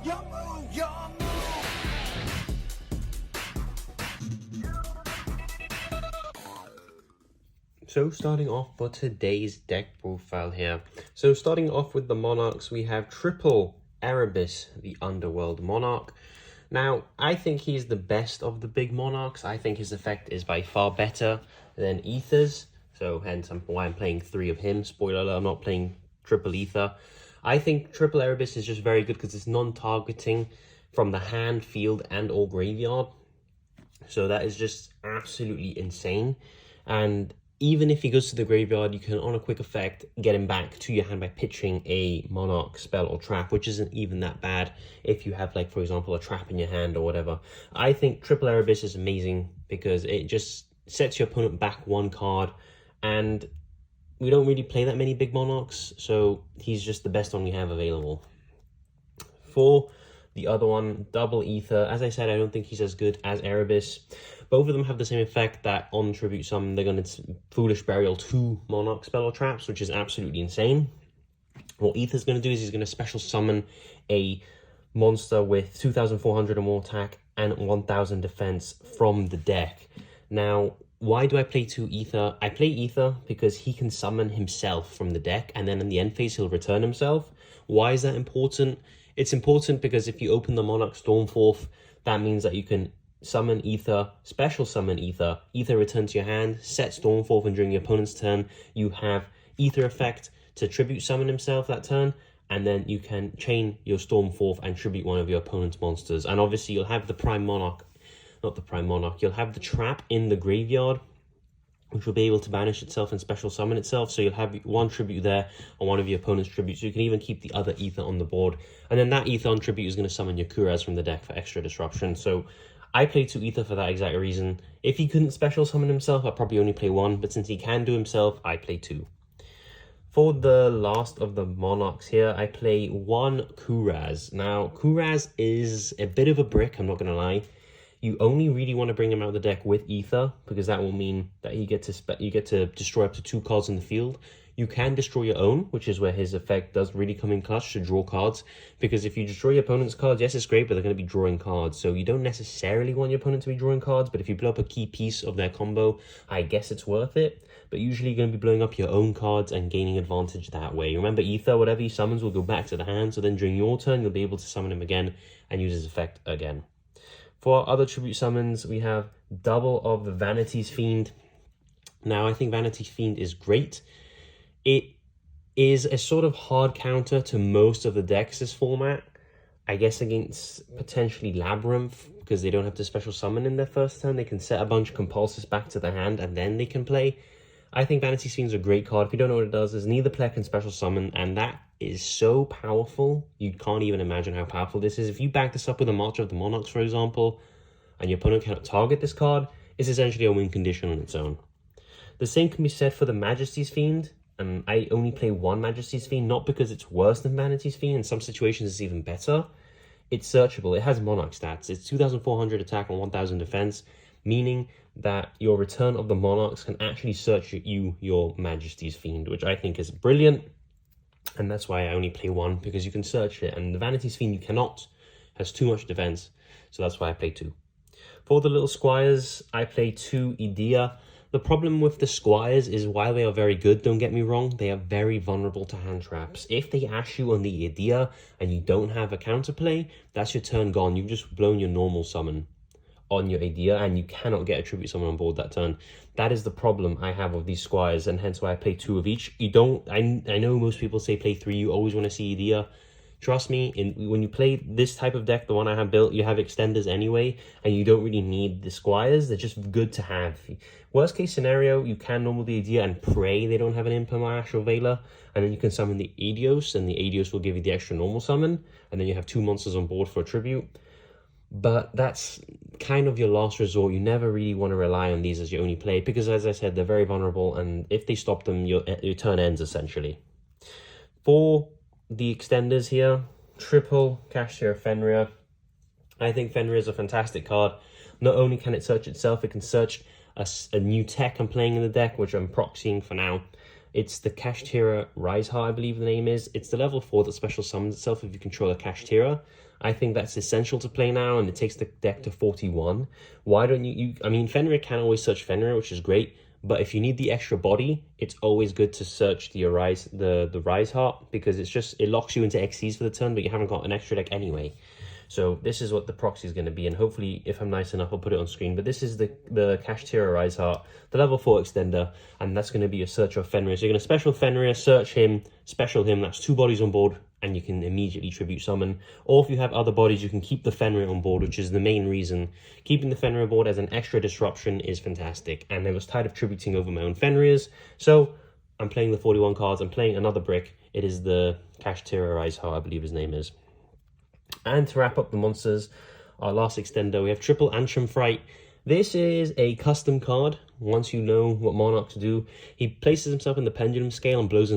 Your move, your move. So starting off for today's deck profile here. So starting off with the Monarchs, we have triple Erebus, the Underworld Monarch. Now, I think he's the best of the big Monarchs. I think his effect is by far better than Ether's. So hence why I'm playing 3 of him. Spoiler alert, I'm not playing triple Ether. I think triple Erebus is just very good because it's non-targeting from the hand, field, and or graveyard. So that is just absolutely insane. And even if he goes to the graveyard, you can, on a quick effect, get him back to your hand by pitching a Monarch spell or trap, which isn't even that bad if you have, like, for example, a trap in your hand or whatever. I think triple Erebus is amazing because it just sets your opponent back 1 card, and we don't really play that many big Monarchs, so he's just the best one we have available. For the other one, double Ether, as I said, I don't think he's as good as Erebus. Both of them have the same effect that on Tribute Summon, they're going to Foolish Burial 2 Monarch spell or traps, which is absolutely insane. What Ether's going to do is he's going to special summon a monster with 2,400 or more attack and 1,000 defense from the deck. Now, why do I play 2 Ether? I play Ether because he can summon himself from the deck, and then in the end phase, he'll return himself. Why is that important? It's important because if you open the Monarch Stormforth, that means that you can summon Ether, special summon Ether, Ether return to your hand, set Stormforth, and during your opponent's turn, you have Ether effect to tribute summon himself that turn, and then you can chain your Stormforth and tribute one of your opponent's monsters. And obviously you'll have the Prime Monarch, not the Prime Monarch, you'll have the trap in the graveyard, which will be able to banish itself and special summon itself. So you'll have 1 tribute there on one of your opponent's tributes. So you can even keep the other Ether on the board. And then that Ether on tribute is going to summon your Kuraz from the deck for extra disruption. So I play 2 Ether for that exact reason. If he couldn't special summon himself, I'd probably only play 1. But since he can do himself, I play 2. For the last of the Monarchs here, I play 1 Kuraz. Now, Kuraz is a bit of a brick, I'm not going to lie. You only really want to bring him out of the deck with Ether, because that will mean that you get to destroy up to 2 cards in the field. You can destroy your own, which is where his effect does really come in clutch to draw cards. Because if you destroy your opponent's cards, yes, it's great, but they're going to be drawing cards. So you don't necessarily want your opponent to be drawing cards, but if you blow up a key piece of their combo, I guess it's worth it. But usually you're going to be blowing up your own cards and gaining advantage that way. Remember, Ether, whatever he summons will go back to the hand, so then during your turn, you'll be able to summon him again and use his effect again. For other tribute summons, we have double of the Vanity's Fiend. Now, I think Vanity's Fiend is great. It is a sort of hard counter to most of the decks this format. I guess against potentially Labyrinth, because they don't have to special summon in their first turn. They can set a bunch of Compulsors back to their hand, and then they can play. I think Vanity's Fiend is a great card. If you don't know what it does, is neither player can special summon, and that is so powerful. You can't even imagine how powerful this is. If you back this up with a March of the Monarchs, for example, and your opponent cannot target this card, it's essentially a win condition on its own. The same can be said for the Majesty's Fiend, and I only play 1 Majesty's Fiend, not because it's worse than Vanity's Fiend. In some situations, it's even better. It's searchable. It has Monarch stats. It's 2,400 attack and 1,000 defense, meaning that your return of the Monarchs can actually search your Majesty's Fiend, which I think is brilliant. And that's why I only play 1, because you can search it. And the Vanity's Fiend, you cannot. Has too much defense. So that's why I play 2. For the little Squires, I play 2 Idea. The problem with the Squires is while they are very good, don't get me wrong, they are very vulnerable to hand traps. If they ash you on the Idea and you don't have a counterplay, that's your turn gone. You've just blown your normal summon on your Idea, and you cannot get a tribute summon on board that turn. That is the problem I have with these Squires, and hence why I play 2 of each. You don't, I know most people say play 3, you always want to see Idea. Trust me, when you play this type of deck, the one I have built, you have extenders anyway, and you don't really need the Squires. They're just good to have. Worst case scenario, you can normal the Idea and pray they don't have an Impermash or Veiler, and then you can summon the Adios, and the Adios will give you the extra normal summon, and then you have 2 monsters on board for a tribute. But that's kind of your last resort. You never really want to rely on these as your only play, because as I said, they're very vulnerable, and if they stop them, your turn ends essentially. For the extenders here, triple Cassia Fenrir. I think Fenrir is a fantastic card. Not only can it search itself, it can search a new tech I'm playing in the deck, which I'm proxying for now. It's the Kashtira Riseheart, I believe the name is. It's the level 4 that special summons itself if you control a Kashtira. I think that's essential to play now, and it takes the deck to 41. Why don't I mean, Fenrir can always search Fenrir, which is great, but if you need the extra body, it's always good to search the Riseheart, because it locks you into XCs for the turn, but you haven't got an extra deck anyway. So this is what the proxy is going to be, and hopefully, if I'm nice enough, I'll put it on screen. But this is the Kashtira Riseheart, the level 4 extender, and that's going to be a search of Fenrir. So you're going to special Fenrir, search him, special him, that's 2 bodies on board, and you can immediately tribute summon. Or if you have other bodies, you can keep the Fenrir on board, which is the main reason. Keeping the Fenrir board as an extra disruption is fantastic, and I was tired of tributing over my own Fenrirs, so I'm playing the 41 cards. I'm playing another brick. It is the Kashtira Riseheart, I believe his name is. And to wrap up the monsters, our last extender, we have Triple Antrim Fright. This is a custom card. Once you know what Monarch to do, he places himself in the pendulum scale and blows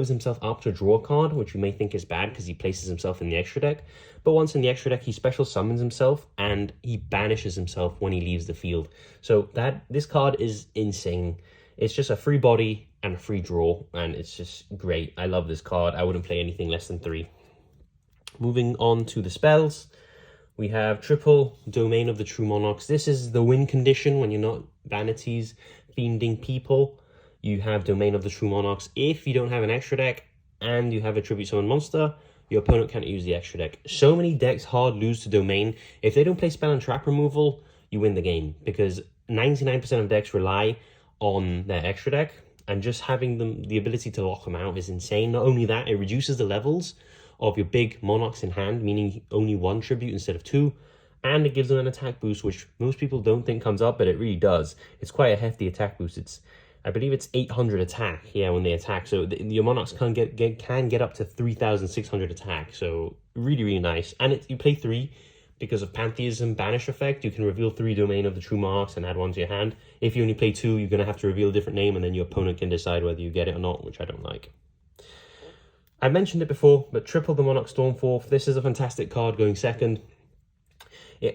himself up to draw a card, which you may think is bad because he places himself in the extra deck. But once in the extra deck, he special summons himself and he banishes himself when he leaves the field. So this card is insane. It's just a free body and a free draw, and it's just great. I love this card. I wouldn't play anything less than 3. Moving on to the spells, we have triple Domain of the True Monarchs. This is the win condition when you're not Vanities fiending people. You have Domain of the True Monarchs. If you don't have an extra deck and you have a tribute summon monster, your opponent can't use the extra deck. So many decks hard lose to Domain. If they don't play spell and trap removal, you win the game, because 99% of decks rely on their extra deck, and just having the ability to lock them out is insane. Not only that, it reduces the levels of your big Monarchs in hand, meaning only 1 tribute instead of 2, and it gives them an attack boost, which most people don't think comes up, but it really does. It's quite a hefty attack boost. I believe it's 800 attack, when they attack. So your Monarchs can get up to 3,600 attack. So really nice. And you play 3 because of Pantheism Banish effect. You can reveal 3 Domain of the True Monarchs and add 1 to your hand. If you only play 2, you're going to have to reveal a different name, and then your opponent can decide whether you get it or not, which I don't like. I mentioned it before, but triple the Monarch Stormforth. This is a fantastic card going second.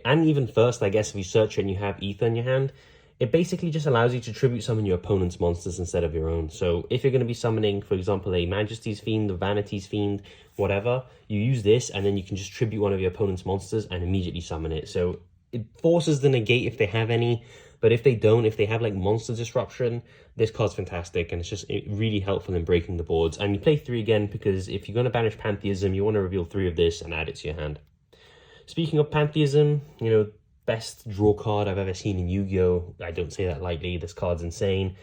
And even first, I guess, if you search it and you have Ether in your hand, it basically just allows you to tribute summon your opponent's monsters instead of your own. So if you're going to be summoning, for example, a Majesty's Fiend, a Vanity's Fiend, whatever, you use this and then you can just tribute one of your opponent's monsters and immediately summon it. So it forces the negate if they have any, but if they don't, if they have like monster disruption, this card's fantastic, and it's really helpful in breaking the boards. And you play 3 again, because if you're going to banish Pantheism, you want to reveal 3 of this and add it to your hand. Speaking of Pantheism, best draw card I've ever seen in Yu-Gi-Oh! I don't say that lightly. This card's insane.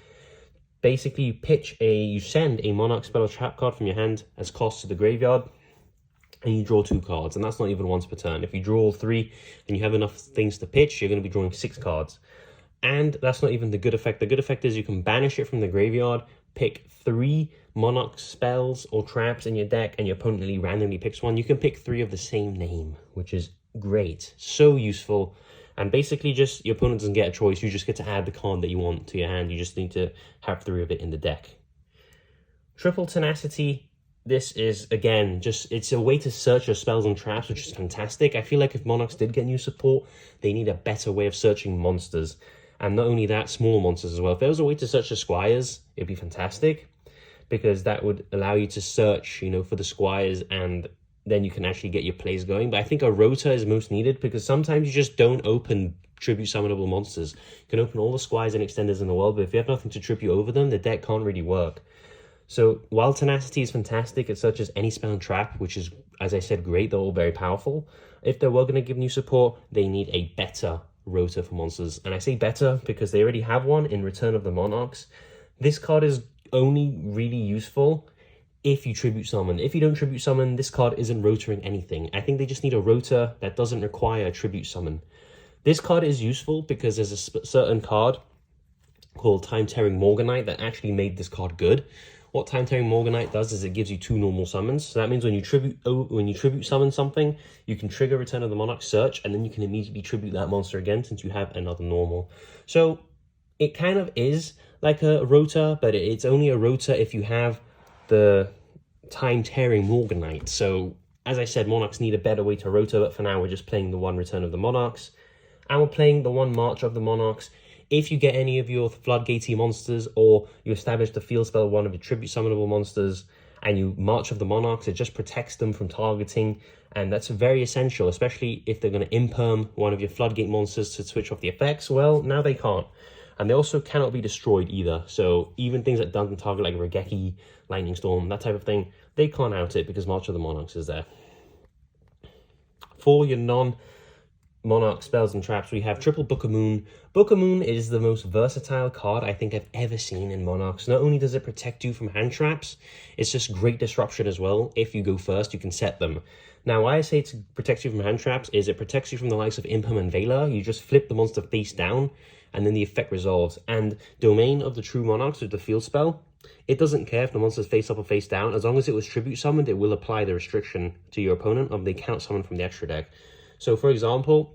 Basically, you send a Monarch spell or trap card from your hand as cost to the graveyard, and you draw 2 cards, and that's not even once per turn. If you draw all 3 and you have enough things to pitch, you're going to be drawing 6 cards. And that's not even the good effect. The good effect is you can banish it from the graveyard, pick 3 Monarch spells or traps in your deck, and your opponent randomly picks 1. You can pick 3 of the same name, which is great. So useful. And basically just your opponent doesn't get a choice. You just get to add the card that you want to your hand. You just need to have 3 of it in the deck. Triple Tenacity. This is, again, it's a way to search your spells and traps, which is fantastic. I feel like if Monarchs did get new support, they need a better way of searching monsters. And not only that, small monsters as well. If there was a way to search the Squires, it'd be fantastic, because that would allow you to search, for the Squires, and then you can actually get your plays going. But I think a Rota is most needed, because sometimes you just don't open tribute summonable monsters. You can open all the Squires and Extenders in the world, but if you have nothing to tribute over them, the deck can't really work. So while Tenacity is fantastic, it searches any spell and trap, which is, as I said, great. They're all very powerful. If they were going to give new support, they need a better Rota for monsters. And I say better because they already have one in Return of the Monarchs. This card is only really useful if you tribute summon. If you don't tribute summon, this card isn't rotating anything. I think they just need a Rota that doesn't require a tribute summon. This card is useful because there's a certain card called Time Tearing Morganite that actually made this card good. What Time Tearing Morganite does is it gives you 2 normal summons. So that means when you tribute summon something, you can trigger Return of the Monarch search, and then you can immediately tribute that monster again since you have another normal. So it kind of is like a Rota, but it's only a Rota if you have the Time Tearing Morganite. So as I said, Monarchs need a better way to Rota, but for now we're just playing the 1 Return of the Monarchs, and we're playing the 1 March of the Monarchs. if you get any of your floodgatey monsters, or you establish the field spell of one of your tribute summonable monsters, and you March of the Monarchs, it just protects them from targeting, and that's very essential, especially if they're going to imperm one of your floodgate monsters to switch off the effects. Well, now they can't. And they also cannot be destroyed either. So even things that don't target like Regeki, Lightning Storm, that type of thing, they can't out it because March of the Monarchs is there. For your non-Monarch spells and traps, we have triple Book of Moon. Book of Moon is the most versatile card I think I've ever seen in Monarchs. Not only does it protect you from hand traps, it's just great disruption as well. If you go first, you can set them. Now, why I say it protects you from hand traps is it protects you from the likes of Imperm and Veiler. You just flip the monster face down, and then the effect resolves. And Domain of the True Monarchs with the field spell, it doesn't care if the monster's face up or face down. As long as it was tribute summoned, it will apply the restriction to your opponent of they cannot summon from the extra deck. So, for example,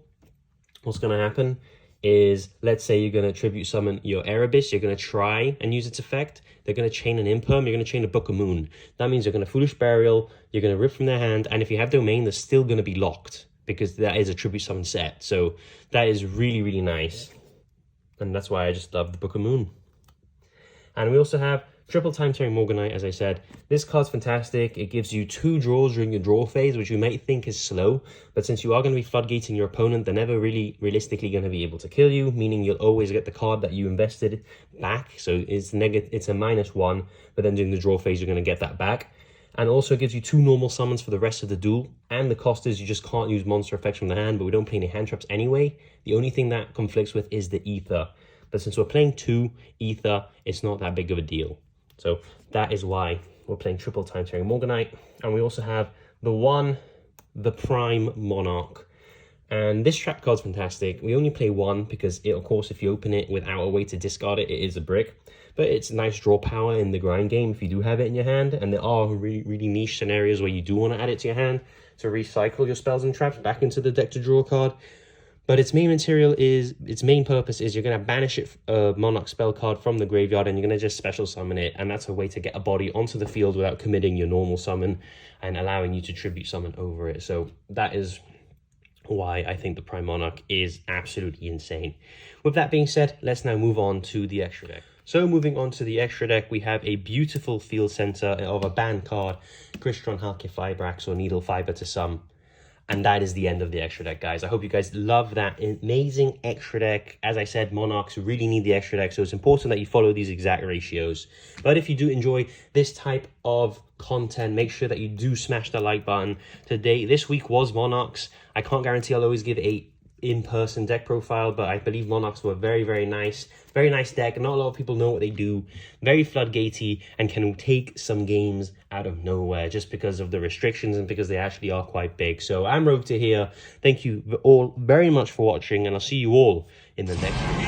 what's going to happen is, let's say you're going to tribute summon your Erebus, you're going to try and use its effect. They're going to chain an Imperm, you're going to chain a Book of Moon. That means you're going to Foolish Burial, you're going to rip from their hand, and if you have Domain, they're still going to be locked because that is a tribute summon set. So that is really, really nice. And that's why I just love the Book of Moon. And we also have triple Time Tearing Morganite, as I said. This card's fantastic. It gives you 2 draws during your draw phase, which you might think is slow. But since you are going to be floodgating your opponent, they're never really realistically going to be able to kill you, meaning you'll always get the card that you invested back. So it's a -1, but then during the draw phase, you're going to get that back. And also gives you 2 normal summons for the rest of the duel. And the cost is you just can't use monster effects from the hand, but we don't play any hand traps anyway. The only thing that conflicts with is the Ether. But since we're playing 2 Ether, it's not that big of a deal. So that is why we're playing triple Time Tearing Morganite. And we also have the Prime Monarch. And this trap card's fantastic. We only play 1 because, of course, if you open it without a way to discard it, it is a brick. But it's nice draw power in the grind game if you do have it in your hand. And there are really, really niche scenarios where you do want to add it to your hand to recycle your spells and traps back into the deck to draw a card. But its main purpose is you're going to banish a Monarch spell card from the graveyard, and you're going to just special summon it. And that's a way to get a body onto the field without committing your normal summon and allowing you to tribute summon over it. So that is why I think the Prime Monarch is absolutely insane. With that being said, let's now move on to the extra deck. So moving on to the extra deck, we have a beautiful field center of a banned card, Crystron Halkir Fibrax, or Needle Fiber to some. And that is the end of the extra deck, guys. I hope you guys love that amazing extra deck. As I said, Monarchs really need the extra deck, so it's important that you follow these exact ratios. But if you do enjoy this type of content, make sure that you do smash the like button. This week was Monarchs. I can't guarantee I'll always give a in-person deck profile, but I believe Monarchs were very, very nice. Very nice deck. Not a lot of people know what they do. Very floodgatey and can take some games out of nowhere just because of the restrictions and because they actually are quite big. So I'm Rogue to here. Thank you all very much for watching, and I'll see you all in the next video.